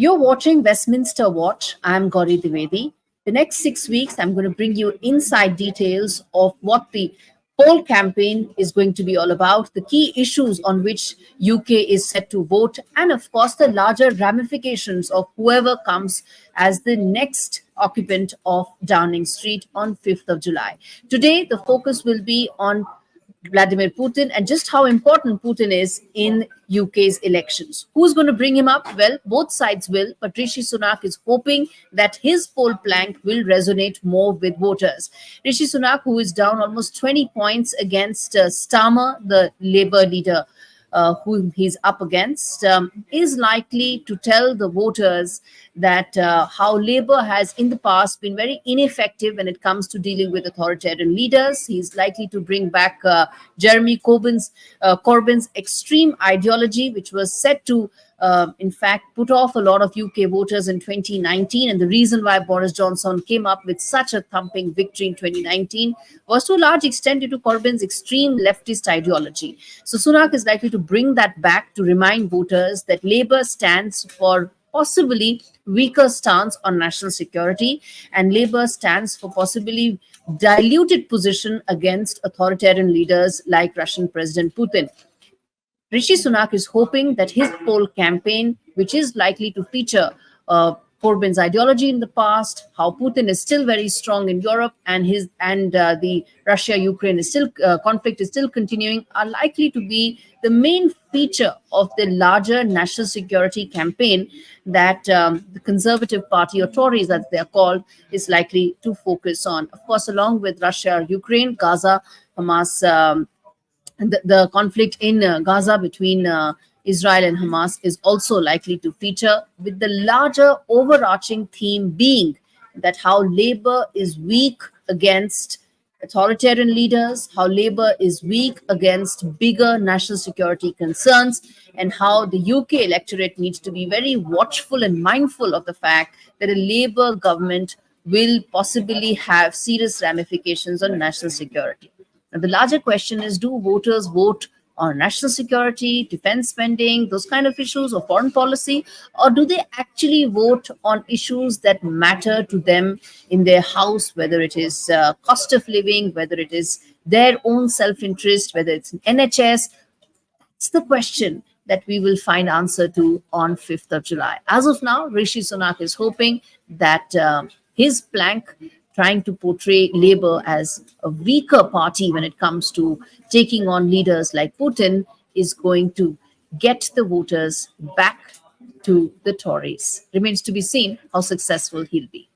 You're watching Westminster Watch. I'm Gaurie Dwivedi. The next 6 weeks, I'm going to bring you inside details of what the poll campaign is going to be all about, the key issues on which UK is set to vote, and of course, the larger ramifications of whoever comes as the next occupant of Downing Street on 5th of July. Today, the focus will be on Vladimir Putin and just how important Putin is in UK's elections. Who's going to bring him up? Well, both sides will, but Rishi Sunak is hoping that his poll plank will resonate more with voters. Rishi Sunak, who is down almost 20 points against Starmer, the Labour leader, whom he's up against, is likely to tell the voters that how Labour has in the past been very ineffective when it comes to dealing with authoritarian leaders. He's likely to bring back Jeremy Corbyn's extreme ideology, which was set to in fact, put off a lot of UK voters in 2019. And the reason why Boris Johnson came up with such a thumping victory in 2019 was to a large extent due to Corbyn's extreme leftist ideology. So Sunak is likely to bring that back to remind voters that Labour stands for possibly weaker stance on national security, and Labour stands for possibly diluted position against authoritarian leaders like Russian President Putin. Rishi Sunak is hoping that his poll campaign, which is likely to feature Corbyn's ideology in the past, how Putin is still very strong in Europe, and the Russia-Ukraine conflict is still continuing, are likely to be the main feature of the larger national security campaign that the Conservative Party, or Tories as they are called, is likely to focus on. Of course, along with Russia, Ukraine, Gaza, Hamas. The conflict in Gaza between Israel and Hamas is also likely to feature, with the larger overarching theme being that how Labour is weak against authoritarian leaders, how Labour is weak against bigger national security concerns, and how the UK electorate needs to be very watchful and mindful of the fact that a Labour government will possibly have serious ramifications on national security. Now, the larger question is, do voters vote on national security, defense spending, those kind of issues, or foreign policy, or do they actually vote on issues that matter to them in their house, whether it is cost of living, whether it is their own self-interest, whether it's NHS? It's the question that we will find answer to on 5th of July. As of now, Rishi Sunak is hoping that his plank, trying to portray Labour as a weaker party when it comes to taking on leaders like Putin, is going to get the voters back to the Tories. Remains to be seen how successful he'll be.